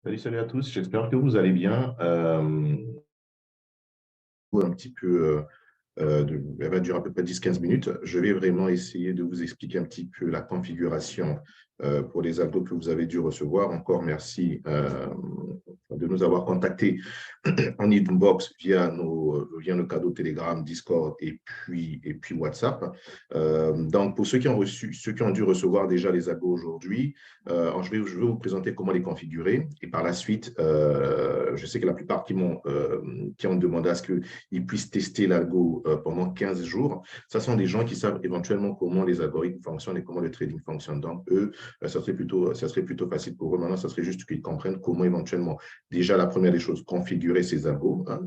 Salut à tous, j'espère que vous allez bien. Un petit peu, elle va durer à peu près 10-15 minutes. Je vais vraiment essayer de vous expliquer un petit peu la configuration pour les algos que vous avez dû recevoir. Encore merci de nous avoir contactés en inbox via nos cadeaux Telegram, Discord et puis WhatsApp. Donc, pour ceux qui ont dû recevoir déjà les algos aujourd'hui, je vais vous présenter comment les configurer. Et par la suite, je sais que la plupart qui ont demandé à ce qu'ils puissent tester l'algo pendant 15 jours, ce sont des gens qui savent éventuellement comment les algorithmes fonctionnent et comment le trading fonctionne. Donc, eux, ça serait plutôt facile pour eux. Maintenant, ça serait juste qu'ils comprennent comment éventuellement, déjà, la première des choses, configurer ces algos, hein.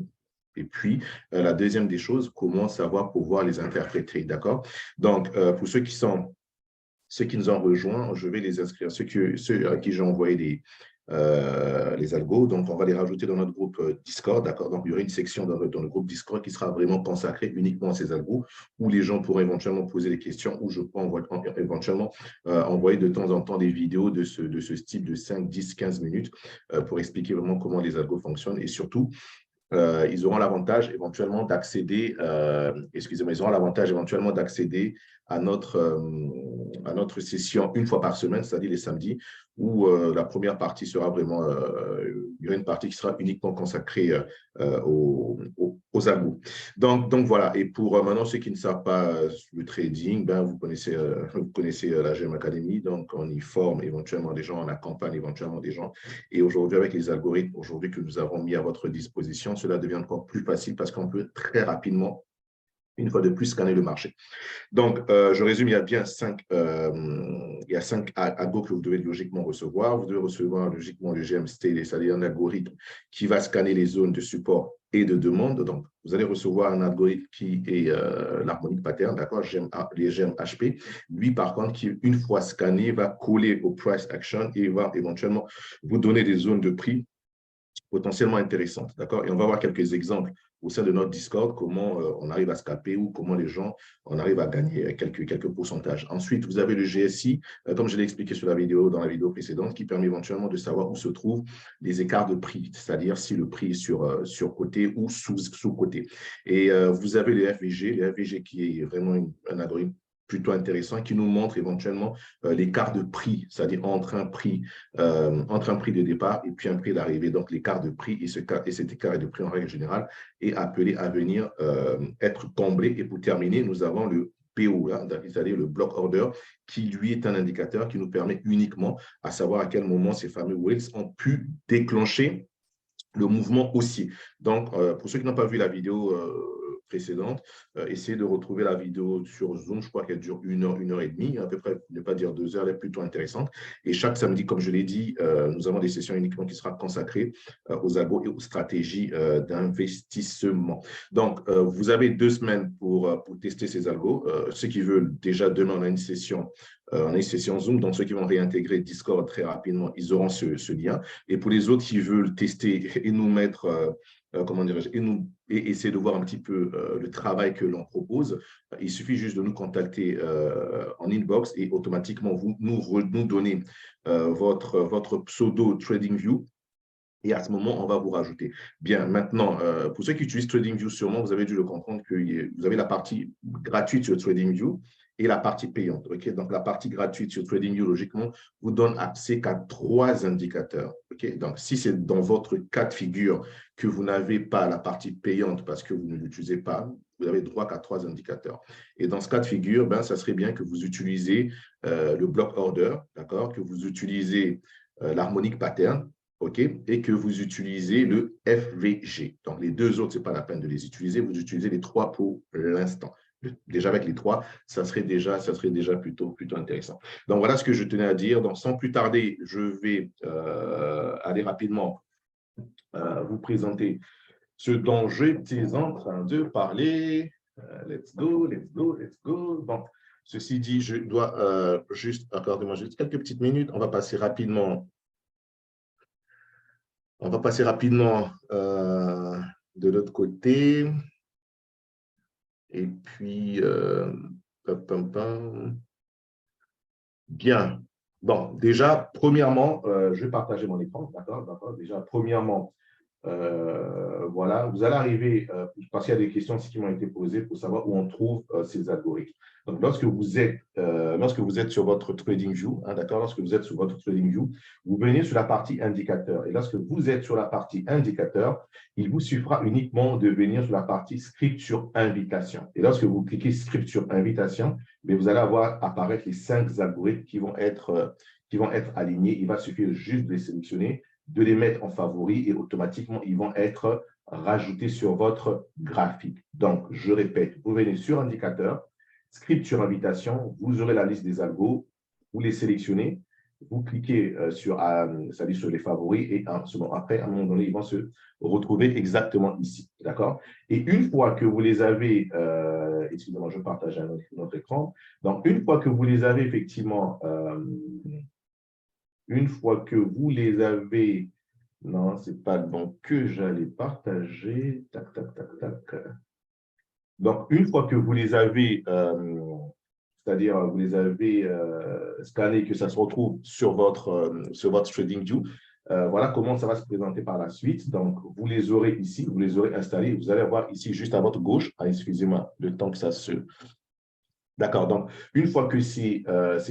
Et puis, la deuxième des choses, comment savoir pouvoir les interpréter, d'accord? Donc, pour ceux qui nous ont rejoints, je vais les inscrire. Ceux à qui j'ai envoyé les algos, donc on va les rajouter dans notre groupe Discord, d'accord? Donc, il y aura une section dans le groupe Discord qui sera vraiment consacrée uniquement à ces algos, où les gens pourront éventuellement poser des questions, où je peux éventuellement envoyer de temps en temps des vidéos de ce style de 5, 10, 15 minutes pour expliquer vraiment comment les algos fonctionnent et surtout, ils auront l'avantage éventuellement d'accéder, excusez-moi, ils auront l'avantage éventuellement d'accéder à notre session une fois par semaine, c'est-à-dire les samedis, où la première partie sera vraiment, il y aura une partie qui sera uniquement consacrée aux algos. Donc voilà, et pour maintenant ceux qui ne savent pas le trading, ben, vous connaissez la GM Academy, donc on y forme éventuellement des gens, on accompagne éventuellement des gens. Et aujourd'hui, avec les algorithmes aujourd'hui que nous avons mis à votre disposition, cela devient encore plus facile parce qu'on peut très rapidement, une fois de plus, scanner le marché. Donc, je résume, il y a cinq algos que vous devez logiquement recevoir. Vous devez recevoir logiquement le GMST, c'est-à-dire un algorithme qui va scanner les zones de support et de demande. Donc, vous allez recevoir un algorithme qui est l'harmonique pattern, d'accord, les GMHP. Lui, par contre, qui, une fois scanné, va coller au price action et va éventuellement vous donner des zones de prix potentiellement intéressantes. D'accord? Et on va voir quelques exemples au sein de notre Discord, comment on arrive à scalper ou comment on arrive à gagner quelques pourcentages. Ensuite, vous avez le GSI, comme je l'ai expliqué dans la vidéo précédente, qui permet éventuellement de savoir où se trouvent les écarts de prix, c'est-à-dire si le prix est sur côté ou sous côté. Et vous avez le FVG, qui est vraiment un algorithme plutôt intéressant qui nous montre éventuellement l'écart de prix, c'est-à-dire entre un prix de départ et puis un prix d'arrivée. Donc, l'écart de prix et cet écart de prix en règle générale est appelé à venir être comblé. Et pour terminer, nous avons le PO, hein, c'est-à-dire le block order, qui lui est un indicateur qui nous permet uniquement à savoir à quel moment ces fameux whales ont pu déclencher le mouvement haussier. Donc, pour ceux qui n'ont pas vu la vidéo précédente, essayez de retrouver la vidéo sur Zoom. Je crois qu'elle dure 1 heure et demie, à peu près, ne pas dire 2 heures, elle est plutôt intéressante. Et chaque samedi, comme je l'ai dit, nous avons des sessions uniquement qui seront consacrées aux algos et aux stratégies d'investissement. Donc, vous avez 2 semaines pour tester ces algos. Ceux qui veulent, déjà demain, on a une session Zoom, donc ceux qui vont réintégrer Discord très rapidement, ils auront ce lien. Et pour les autres qui veulent tester et nous mettre, comment dirais-je, et essayer de voir un petit peu le travail que l'on propose, il suffit juste de nous contacter en inbox et automatiquement vous nous donner votre pseudo TradingView. Et à ce moment, on va vous rajouter. Bien, maintenant, pour ceux qui utilisent TradingView, sûrement, vous avez dû le comprendre que vous avez la partie gratuite sur TradingView et la partie payante. Okay? Donc, la partie gratuite sur TradingView, logiquement, vous donne accès qu'à 3 indicateurs. Okay? Donc, si c'est dans votre cas de figure que vous n'avez pas la partie payante parce que vous ne l'utilisez pas, vous avez droit qu'à 3 indicateurs. Et dans ce cas de figure, ben, ça serait bien que vous utilisez le block order, d'accord, que vous utilisez l'harmonique pattern, OK, et que vous utilisez le FVG. Donc, les deux autres, ce n'est pas la peine de les utiliser. Vous utilisez les 3 pour l'instant. Déjà, avec les 3, ça serait déjà plutôt intéressant. Donc, voilà ce que je tenais à dire. Donc, sans plus tarder, je vais aller rapidement vous présenter ce dont j'étais en train de parler. Let's go, let's go, let's go. Bon, ceci dit, je dois juste, accordez-moi juste quelques petites minutes. On va passer rapidement de l'autre côté. Et puis, pam, pam, pam. Bien. Donc, déjà, premièrement, je vais partager mon écran, d'accord. Déjà, premièrement, voilà, vous allez arriver, parce qu'il y a des questions aussi qui m'ont été posées pour savoir où on trouve ces algorithmes. Donc, lorsque vous êtes sur votre TradingView, hein, d'accord, lorsque vous êtes sur votre TradingView, vous venez sur la partie indicateur. Et lorsque vous êtes sur la partie indicateur, il vous suffira uniquement de venir sur la partie script sur invitation. Et lorsque vous cliquez script sur invitation, mais vous allez avoir apparaître les 5 algorithmes qui vont être alignés. Il va suffire juste de les sélectionner, de les mettre en favori et automatiquement, ils vont être rajoutés sur votre graphique. Donc, je répète, vous venez sur indicateur, script sur invitation, vous aurez la liste des algos, vous les sélectionnez, vous cliquez sur les favoris et après, à un moment donné, ils vont se retrouver exactement ici. D'accord? Et une fois que vous les avez, excusez-moi, je partage notre écran. Donc, une fois que vous les avez effectivement, une fois que vous les avez, non, ce n'est pas le bon que j'allais partager. Tac, tac, tac, tac. Donc, une fois que vous les avez, c'est-à-dire vous les avez scannés, que ça se retrouve sur votre TradingView, voilà comment ça va se présenter par la suite. Donc, vous les aurez ici, vous les aurez installés. Vous allez avoir ici, juste à votre gauche, excusez-moi, le temps que ça se… D'accord, donc une fois que c'est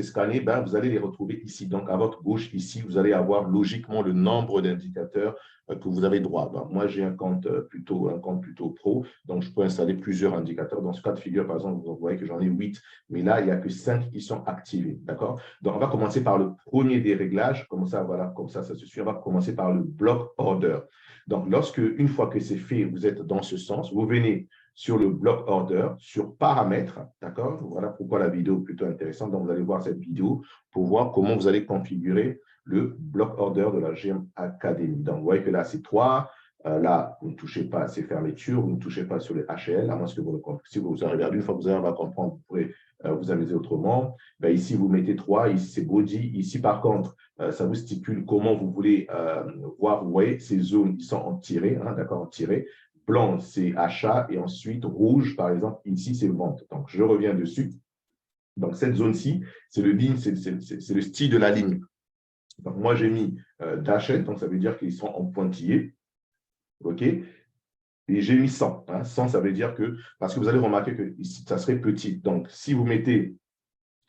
scanné, ben, vous allez les retrouver ici. Donc à votre gauche, ici, vous allez avoir logiquement le nombre d'indicateurs que vous avez droit. Ben, moi, j'ai un compte plutôt pro, donc je peux installer plusieurs indicateurs. Dans ce cas de figure, par exemple, vous voyez que j'en ai 8, mais là, il n'y a que 5 qui sont activés. D'accord? Donc on va commencer par le premier des réglages. Comme ça, voilà, comme ça se suit. On va commencer par le block order. Donc une fois que c'est fait, vous êtes dans ce sens, vous venez sur le block order, sur paramètres, d'accord? Voilà pourquoi la vidéo est plutôt intéressante. Donc, vous allez voir cette vidéo pour voir comment vous allez configurer le block order de la GM Academy. Donc, vous voyez que là, c'est 3. Là, vous ne touchez pas à ces fermetures, vous ne touchez pas sur les HL, à moins que vous ne compreniez. Si vous avez regardé, une fois que vous arrivez à comprendre, vous pourrez vous amuser autrement. Ben, ici, vous mettez 3, ici, c'est body. Ici, par contre, ça vous stipule comment vous voulez voir. Vous voyez, ces zones, ils sont en tiré, hein, d'accord, en tiré. Blanc, c'est achat, et ensuite rouge, par exemple, ici, c'est vente. Donc, je reviens dessus. Donc, cette zone-ci, c'est le style de la ligne. Donc, moi, j'ai mis dashed, donc ça veut dire qu'ils sont en pointillé. OK? Et j'ai mis 100. Hein. 100, ça veut dire que, parce que vous allez remarquer que ici, ça serait petit. Donc, si vous mettez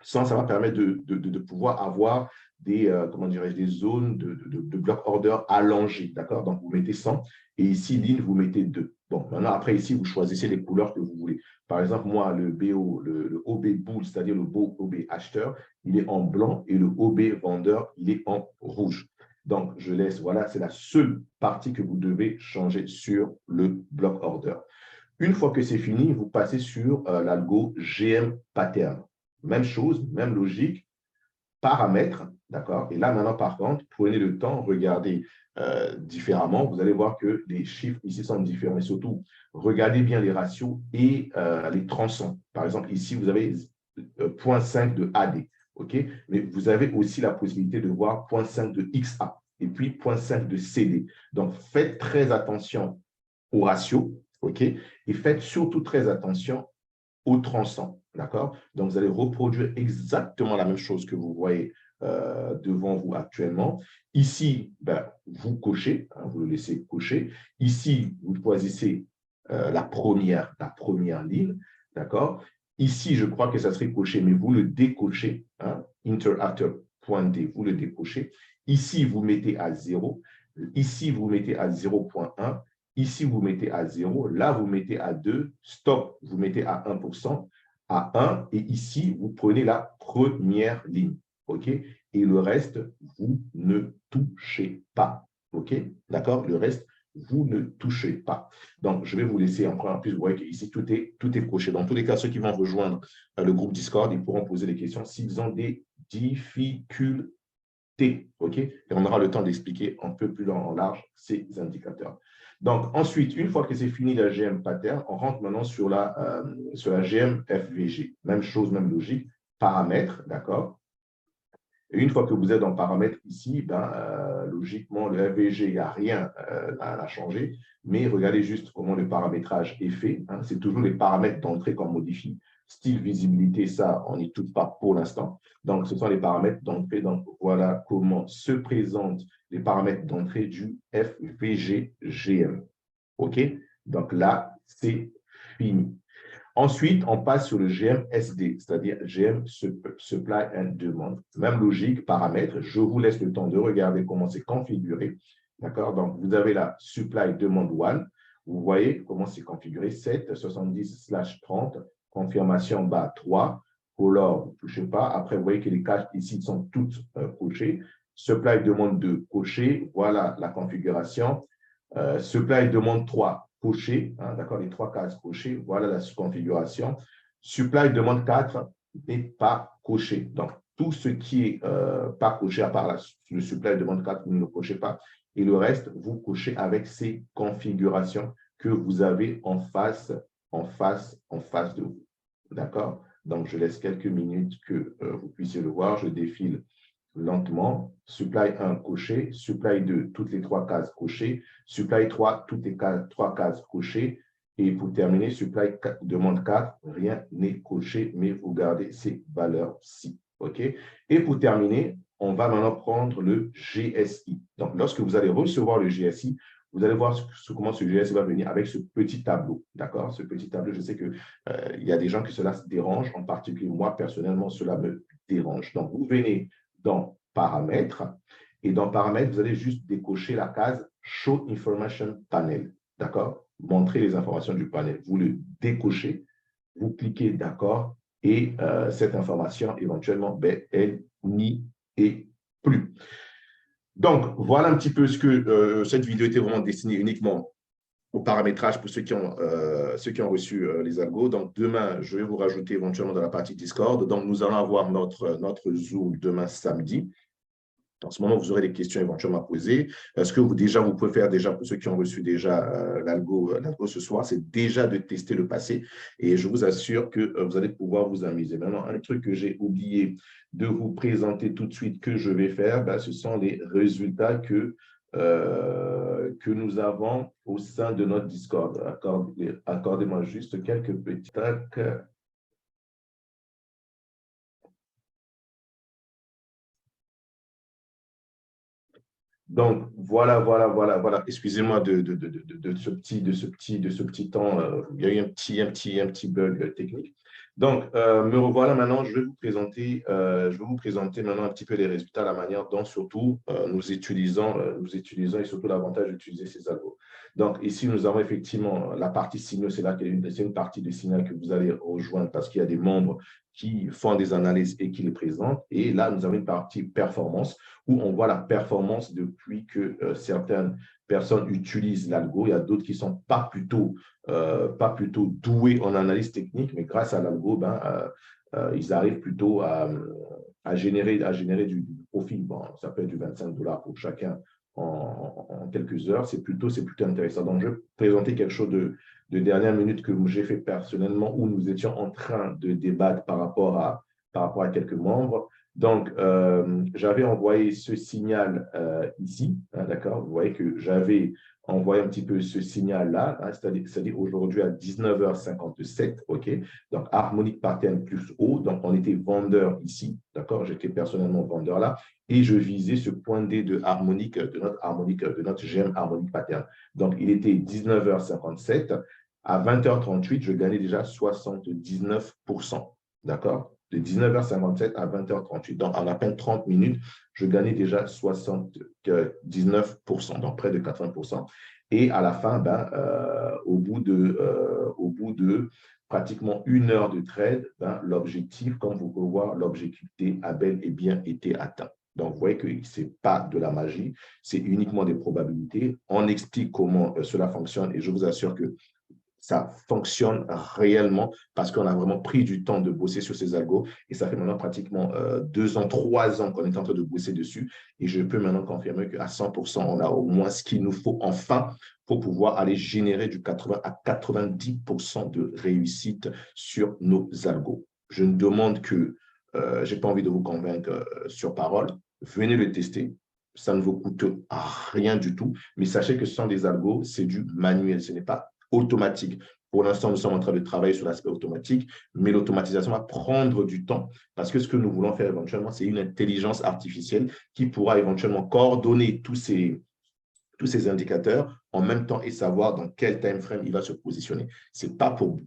100, ça va permettre de pouvoir avoir des, comment dirais-je, des zones de block order allongées, d'accord? Donc, vous mettez 100 et ici, ligne, vous mettez 2. Bon, maintenant, après, ici, vous choisissez les couleurs que vous voulez. Par exemple, moi, le BO, le OB Bull, c'est-à-dire le OB acheteur, il est en blanc et le OB vendeur, il est en rouge. Donc, je laisse, voilà, c'est la seule partie que vous devez changer sur le block order. Une fois que c'est fini, vous passez sur l'algo GM Pattern. Même chose, même logique, paramètres, d'accord? Et là, maintenant, par contre, prenez le temps, regardez différemment. Vous allez voir que les chiffres ici sont différents. Mais surtout, regardez bien les ratios et les tronçons. Par exemple, ici, vous avez 0,5 de AD, OK? Mais vous avez aussi la possibilité de voir 0,5 de XA et puis 0,5 de CD. Donc, faites très attention aux ratios, OK? Et faites surtout très attention au tronçon, d'accord? Donc, vous allez reproduire exactement la même chose que vous voyez devant vous actuellement. Ici, ben, vous cochez, hein, vous le laissez cocher. Ici, vous choisissez la première ligne, d'accord? Ici, je crois que ça serait coché, mais vous le décochez, hein, Enter after point D, vous le décochez. Ici, vous mettez à 0. Ici, vous mettez à 0,1. Ici, vous mettez à 0. Là, vous mettez à 2. Stop, vous mettez à 1%, à 1. Et ici, vous prenez la première ligne. OK? Et le reste, vous ne touchez pas. OK? D'accord? Le reste, vous ne touchez pas. Donc, je vais vous laisser en plus. Vous voyez qu'ici, tout est coché. Dans tous les cas, ceux qui vont rejoindre le groupe Discord, ils pourront poser des questions s'ils ont des difficultés. OK? Et on aura le temps d'expliquer un peu plus en large ces indicateurs. Donc, ensuite, une fois que c'est fini la GM pattern, on rentre maintenant sur la GM FVG. Même chose, même logique, paramètres, d'accord? Et une fois que vous êtes en paramètres ici, ben, logiquement, le FVG, il n'y a rien à changer, mais regardez juste comment le paramétrage est fait. Hein. C'est toujours les paramètres d'entrée qu'on modifie. style, visibilité, ça, on n'y touche pas pour l'instant. Donc, ce sont les paramètres d'entrée. Donc, voilà comment se présentent les paramètres d'entrée du FVG-GM. OK? Donc là, c'est fini. Ensuite, on passe sur le GM-SD, c'est-à-dire GM Supply and Demand. Même logique, paramètres. Je vous laisse le temps de regarder comment c'est configuré. D'accord? Donc, vous avez la Supply Demand 1. Vous voyez comment c'est configuré. 7, 70/30. Confirmation bas 3. Color, vous ne touchez pas. Après, vous voyez que les caches ici sont toutes cochées. Supply Demand 2, coché. Voilà la configuration. Supply demande 3 coché, hein, d'accord, les 3 cases cochées, voilà la configuration. Supply demande 4 n'est pas coché. Donc, tout ce qui est pas coché, à part le supply demande 4, vous ne le cochez pas. Et le reste, vous cochez avec ces configurations que vous avez en face de vous. D'accord? Donc, je laisse quelques minutes que vous puissiez le voir. Je défile lentement. Supply 1 coché, supply 2, toutes les 3 cases cochées, supply 3, toutes les 3 cases cochées. Et pour terminer, supply demande 4, rien n'est coché, mais vous gardez ces valeurs-ci. OK? Et pour terminer, on va maintenant prendre le GSI. Donc, lorsque vous allez recevoir le GSI, vous allez voir comment ce GSI va venir avec ce petit tableau. D'accord? Ce petit tableau, je sais qu'il y a des gens que cela se dérange. En particulier, moi, personnellement, cela me dérange. Donc, vous venez dans Paramètres. Et dans Paramètres, vous allez juste décocher la case Show Information Panel. D'accord? Montrer les informations du panel. Vous le décochez, vous cliquez d'accord et cette information, éventuellement, ben, elle n'y est plus. Donc, voilà un petit peu ce que cette vidéo était vraiment destinée uniquement au paramétrage pour ceux qui ont reçu les algos. Donc, demain, je vais vous rajouter éventuellement dans la partie Discord. Donc, nous allons avoir notre Zoom demain samedi. En ce moment, vous aurez des questions éventuellement à poser. Ce que vous pouvez faire déjà pour ceux qui ont reçu déjà l'algo ce soir, c'est déjà de tester le passé. Et je vous assure que vous allez pouvoir vous amuser. Maintenant, un truc que j'ai oublié de vous présenter tout de suite que je vais faire, ben, ce sont les résultats que nous avons au sein de notre Discord. Accordez-moi juste quelques petits tacs. Donc, voilà. Excusez-moi de ce petit temps. Il y a eu un petit bug technique. Donc, me revoilà maintenant. Je vais vous présenter maintenant un petit peu les résultats, la manière dont surtout nous utilisons et surtout l'avantage d'utiliser ces algos. Donc, ici, nous avons effectivement la partie signaux. C'est une partie de signal que vous allez rejoindre parce qu'il y a des membres qui font des analyses et qui les présentent. Et là, nous avons une partie performance où on voit la performance depuis que certaines personnes utilisent l'algo. Il y a d'autres qui ne sont pas plutôt doués en analyse technique, mais grâce à l'algo, ils arrivent plutôt à générer du profit. Bon, ça peut être du 25$ pour chacun en quelques heures. C'est plutôt intéressant. Donc, je vais présenter quelque chose de dernière minute que j'ai fait personnellement où nous étions en train de débattre par rapport à quelques membres. Donc, j'avais envoyé ce signal ici, hein, d'accord? Vous voyez que j'avais envoyé un petit peu ce signal-là, hein, c'est-à-dire aujourd'hui à 19h57, OK? Donc, harmonique pattern plus haut, donc on était vendeur ici, d'accord? J'étais personnellement vendeur là, et je visais ce point D de notre GM harmonique pattern. Donc, il était 19h57, à 20h38, je gagnais déjà 79%, d'accord? De 19h57 à 20h38. Donc, en à peine 30 minutes, je gagnais déjà 79%, donc près de 80%. Et à la fin, au bout de pratiquement 1 heure de trade, l'objectif, comme vous pouvez voir, l'objectif a bel et bien été atteint. Donc, vous voyez que ce n'est pas de la magie, c'est uniquement des probabilités. On explique comment cela fonctionne et je vous assure que ça fonctionne réellement parce qu'on a vraiment pris du temps de bosser sur ces algos et ça fait maintenant pratiquement 2 ans, 3 ans qu'on est en train de bosser dessus et je peux maintenant confirmer qu'à 100%, on a au moins ce qu'il nous faut enfin pour pouvoir aller générer du 80 à 90% de réussite sur nos algos. Je ne demande que, je n'ai pas envie de vous convaincre sur parole, venez le tester. Ça ne vous coûte rien du tout, mais sachez que ce sont des algos, c'est du manuel, ce n'est pas automatique. Pour l'instant, nous sommes en train de travailler sur l'aspect automatique, mais l'automatisation va prendre du temps parce que ce que nous voulons faire éventuellement, c'est une intelligence artificielle qui pourra éventuellement coordonner tous ces indicateurs en même temps et savoir dans quel time frame il va se positionner. Ce n'est pas pour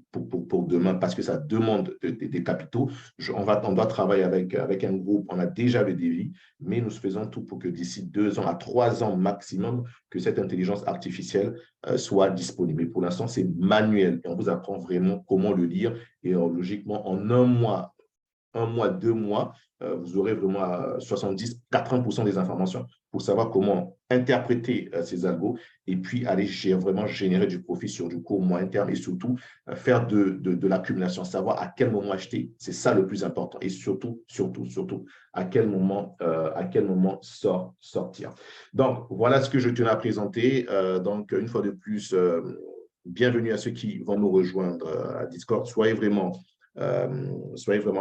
demain parce que ça demande des capitaux. On doit travailler avec un groupe, on a déjà le devis, mais nous faisons tout pour que d'ici 2 ans à 3 ans maximum, que cette intelligence artificielle soit disponible. Pour l'instant, c'est manuel et on vous apprend vraiment comment le lire et logiquement, en 1 mois, 2 mois, vous aurez vraiment 70-80% des informations pour savoir comment interpréter ces algos et puis aller vraiment générer du profit sur du court, moyen terme et surtout faire de l'accumulation, savoir à quel moment acheter. C'est ça le plus important et surtout, à quel moment sortir. Donc, voilà ce que je tenais à présenter. Donc, une fois de plus, bienvenue à ceux qui vont nous rejoindre à Discord. Soyez vraiment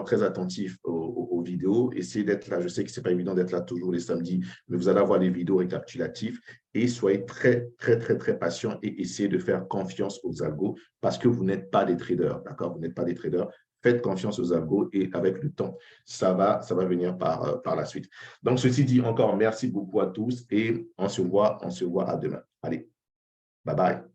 très attentifs aux vidéos. Essayez d'être là. Je sais que ce n'est pas évident d'être là toujours les samedis, mais vous allez avoir des vidéos récapitulatives et soyez très, très, très, très patients et essayez de faire confiance aux algos parce que vous n'êtes pas des traders, d'accord? Vous n'êtes pas des traders. Faites confiance aux algos et avec le temps, ça va venir par la suite. Donc, ceci dit, encore merci beaucoup à tous et on se voit à demain. Allez, bye bye.